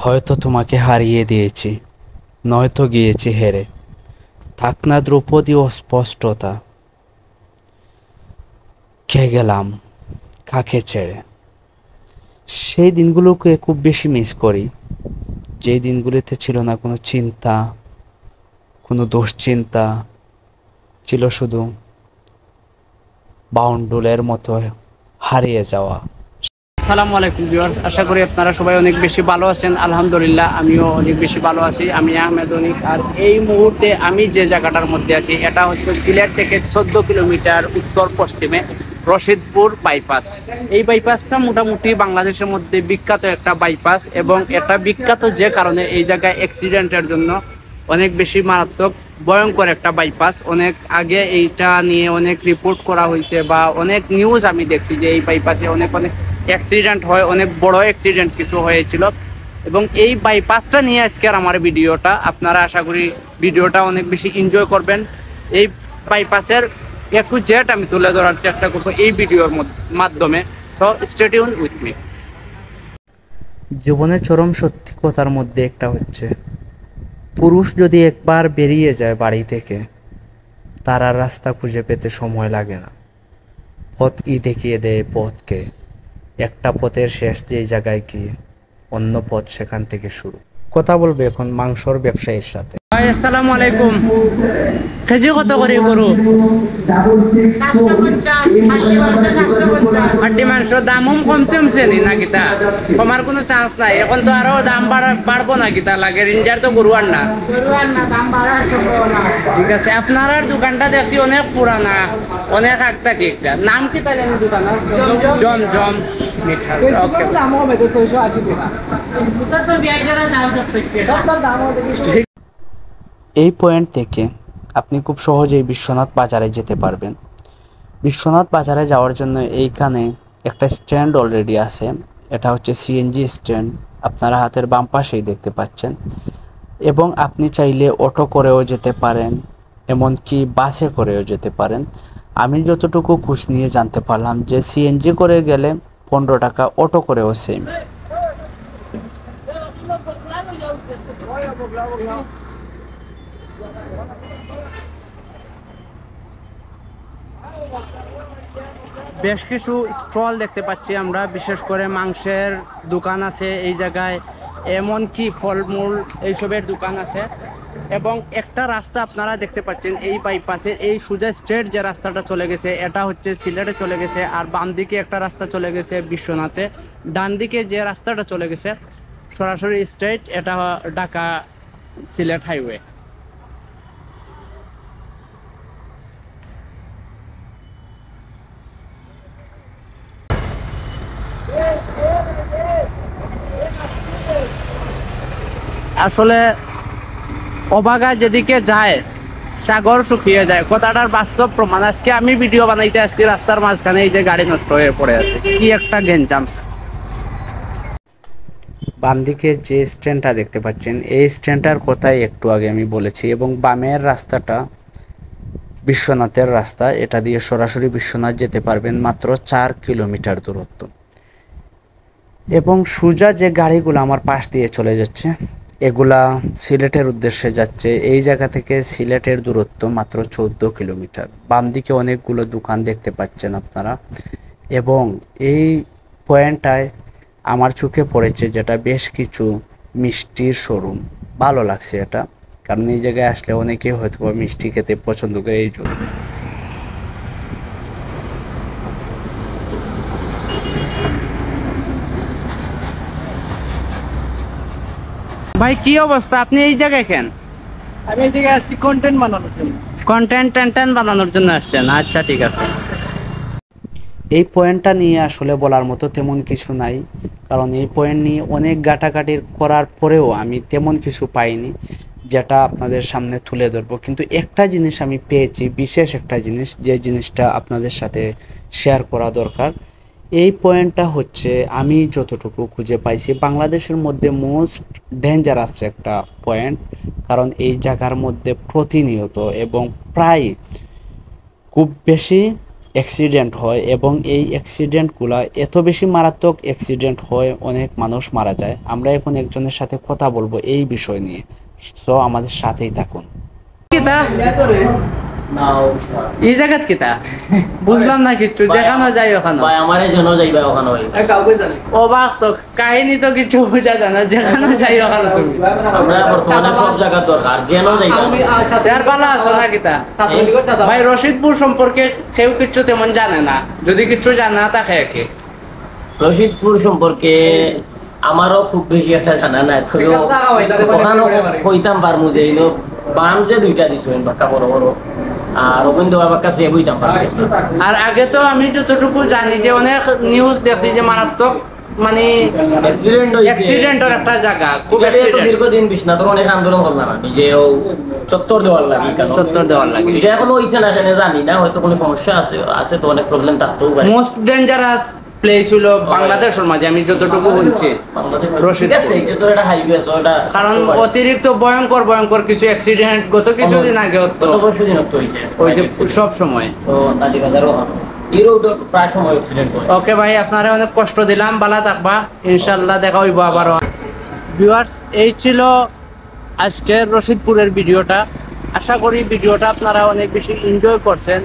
হয়তো তোমাকে হারিয়ে দিয়েছি, নয়তো গিয়েছি হেরে। থাক না দ্রৌপদী অস্পষ্টতা, কে গেলাম কাকে ছেড়ে। সেই দিনগুলোকে খুব বেশি মিস করি, যেই দিনগুলিতে ছিল না কোনো চিন্তা, কোনো দুশ্চিন্তা, ছিল শুধু বাউন্ডুলের মতো হারিয়ে যাওয়া। আসসালামু আলাইকুম ভিউয়ার্স, আশা করি আপনারা সবাই অনেক বেশি ভালো আছেন। আলহামদুলিল্লাহ, আমিও অনেক বেশি ভালো আছি। আমি আহমেদ অনিক, আর এই মুহূর্তে আমি যে জায়গাটার মধ্যে আছি এটা হচ্ছে সিলেট থেকে 14 কিলোমিটার উত্তর পশ্চিমে রশিদপুর বাইপাস। এই বাইপাসটা মোটামুটি বাংলাদেশের মধ্যে বিখ্যাত একটা বাইপাস, এবং এটা বিখ্যাত যে কারণে এই জায়গায় অ্যাক্সিডেন্টের জন্য অনেক বেশি মারাত্মক ভয়ঙ্কর একটা বাইপাস। অনেক আগে এইটা নিয়ে অনেক রিপোর্ট করা হয়েছে বা অনেক নিউজ আমি দেখছি যে এই বাইপাসে অনেক অ্যাক্সিডেন্ট হয়, অনেক বড় অ্যাক্সিডেন্ট কিছু হয়েছিল। এবং এই বাইপাসটা নিয়ে আজকের আমার ভিডিওটা, আপনারা আশা করি ভিডিওটা অনেক বেশি এনজয় করবেন। এই বাইপাসের এ টু জেড আমি তুলে ধরার চেষ্টা করবো এই ভিডিওর মাধ্যমে। So stay tune with me. জীবনের চরম সত্যি কথার মধ্যে একটা হচ্ছে, পুরুষ যদি একবার বেরিয়ে যায় বাড়ি থেকে, তার আর রাস্তা খুঁজে পেতে সময় লাগে না। পথ দেখিয়ে দেয় পথকে। একটা পথের শেষ যেই জায়গায় গিয়ে অন্য পথ সেখান থেকে শুরু। কথা বলবে এখন মাংসর ব্যবসায়ীর সাথে। আসসালামু আলাইকুম। কেজি কত করে গরু? 750। হাড্ডি মাংস দাম কমছে নাকি? তা কমার কোনো চান্স নাই? এখন তো আরো দাম বাড়বো নাকি? তা লাগে ইন্ডিয়ার তো গরু আর না, ঠিক আছে। আপনার দোকানটা দেখছি অনেক পুরানা, অনেক একটা কেকটা নাম কি তা জানি দোকানের? জমজম মিঠা। এই পয়েন্ট থেকে আপনি খুব সহজেই বিশ্বনাথ বাজারে যেতে পারবেন। বিশ্বনাথ বাজারে যাওয়ার জন্য এইখানে একটা স্ট্যান্ড অলরেডি আছে। এটা হচ্ছে সিএনজি স্ট্যান্ড, আপনারা হাতের বাম পাশেই দেখতে পাচ্ছেন। এবং আপনি চাইলে অটো করেও যেতে পারেন, এমনকি বাসে করেও যেতে পারেন। আমি যতটুকু খোঁজ নিয়ে জানতে পারলাম যে সিএনজি করে গেলে 15 টাকা, অটো করেও সেম। বেশ কিছু স্টল দেখতে পাচ্ছি আমরা, বিশেষ করে মাংসের দোকান আছে এই জায়গায়, এমনকি ফলমূল এইসবের দোকান আছে। এবং একটা রাস্তা আপনারা দেখতে পাচ্ছেন এই বাইপাসের, এই সোজা স্ট্রেট যে রাস্তাটা চলে গেছে এটা হচ্ছে সিলেটে চলে গেছে। আর বাম দিকে একটা রাস্তা চলে গেছে বিশ্বনাথে, ডান দিকে যে রাস্তাটা চলে গেছে সরাসরি স্ট্রেট, এটা ঢাকা সিলেট হাইওয়ে। আসলে অবাগা যেদিকে যায় সাগর শুকিয়ে যায়, কথাটার বাস্তব প্রমাণ। আজকে আমি ভিডিও বানাইতে আসছি রাস্তার মাঝখানে, এই যে গাড়ি নষ্ট হয়ে পড়ে আছে, কি একটা গেঞ্জাম। বাম দিকে যে স্ট্যান্ডটা দেখতে পাচ্ছেন এই স্ট্যান্ডটার কথাই একটু আগে আমি বলেছি। এবং বামের রাস্তাটা বিশ্বনাথের রাস্তা, এটা দিয়ে সরাসরি বিশ্বনাথ যেতে পারবেন, মাত্র 4 কিলোমিটার দূরত্ব। এবং সোজা যে গাড়িগুলো আমার পাশ দিয়ে চলে যাচ্ছে এগুলা সিলেটের উদ্দেশ্যে যাচ্ছে। এই জায়গা থেকে সিলেটের দূরত্ব মাত্র 14 কিলোমিটার। বাম দিকে অনেকগুলো দোকান দেখতে পাচ্ছেন আপনারা। এবং এই পয়েন্টটায় আমার চোখে পড়েছে যেটা বেশ কিছু মিষ্টির শোরুম। ভালো লাগছে এটা, কারণ এই জায়গায় আসলে অনেকেই হয়তো মিষ্টি খেতে পছন্দ করে এই জন্য। ভাই কি অবস্থা? আপনি এই জায়গায় কেন? আমি এই জায়গায় আসছি কন্টেন্ট বানানোর জন্য। কন্টেন্ট বানানোর জন্য আসছেন? আচ্ছা, ঠিক আছে। এই পয়েন্টটা নিয়ে আসলে বলার মতো তেমন কিছু নাই, কারণ এই পয়েন্ট নিয়ে অনেক ঘাটাঘাটি করার পরেও আমি তেমন কিছু পাইনি যেটা আপনাদের সামনে তুলে ধরবো। কিন্তু একটা জিনিস আমি পেয়েছি, বিশেষ একটা জিনিস, যে জিনিসটা আপনাদের সাথে শেয়ার করা দরকার। এই পয়েন্টটা হচ্ছে আমি যতটুকু খুঁজে পাইছি বাংলাদেশের মধ্যে মোস্ট ডেঞ্জারাস একটা পয়েন্ট। কারণ এই জায়গার মধ্যে প্রতিনিয়ত এবং প্রায় খুব বেশি অ্যাক্সিডেন্ট হয় এবং এই অ্যাক্সিডেন্টগুলো এত বেশি মারাত্মক অ্যাক্সিডেন্ট হয় অনেক মানুষ মারা যায়। আমরা এখন একজনের সাথে কথা বলবো এই বিষয় নিয়ে, সো আমাদের সাথেই থাকুন। কিতা এই জায়গাত কিতা বুঝলাম না কিছু, যেখানে যাই ওখানে ভাই আমারে জন্য যাইবা ওখানে ভাই অবাক তো, কাহিনী তো কিছু বোঝা যায় না, যেখানে যাই ওখানে তুমি। আমরা বর্তমানে সব জায়গা দরকার যেন যাইবা। আর ভালো আছো না কিতা ভাই? রশিদপুর সম্পর্কে কেউ কিছু তেমন জানে না, যদি কিছু জানা থাকে কি রশিদপুর সম্পর্কে আমারও খুব বেশি একটা জানা নাই, তবে ওখানে হইতাম পারমু যে বাম যে দুইটা দিছো বাক্কা বড় বড়, আর রবীন্দ্র বাবার কাছে বইতাম পারছি। আর আগে তো আমি যতটুকু জানি যে অনেক নিউজ দেখছি যে মারাত্মক মানে অ্যাক্সিডেন্টের একটা জায়গা, খুব অ্যাক্সিডেন্ট। দীর্ঘদিন বিশ্বনাথের অনেক আন্দোলন করলাম আমি যে চত্বর দেওয়ার লাগে, চত্বর দেওয়ার লাগে। এটা এখনো হইছে না কেন জানি না, হয়তো কোনো সমস্যা আছে, আছে তো অনেক প্রবলেম থাকতেও পারে। মোস্ট ডেঞ্জারাস প্লেস হলো বাংলাদেশের মাঝে, আমি যতটুকু শুনছি কারণ অতিরিক্ত ভয়ঙ্কর ভয়ঙ্কর কিছু অ্যাক্সিডেন্ট গত কিছুদিন আগে হতো, সব সময়। ওকে ভাই, আপনারা অনেক কষ্ট দিলাম, ভালো থাকবা, ইনশাল্লাহ দেখা হইব আবার। ভিউয়ার্স, এই ছিল আজকের রশিদপুরের ভিডিওটা। আশা করি ভিডিওটা আপনারা অনেক বেশি এনজয় করছেন।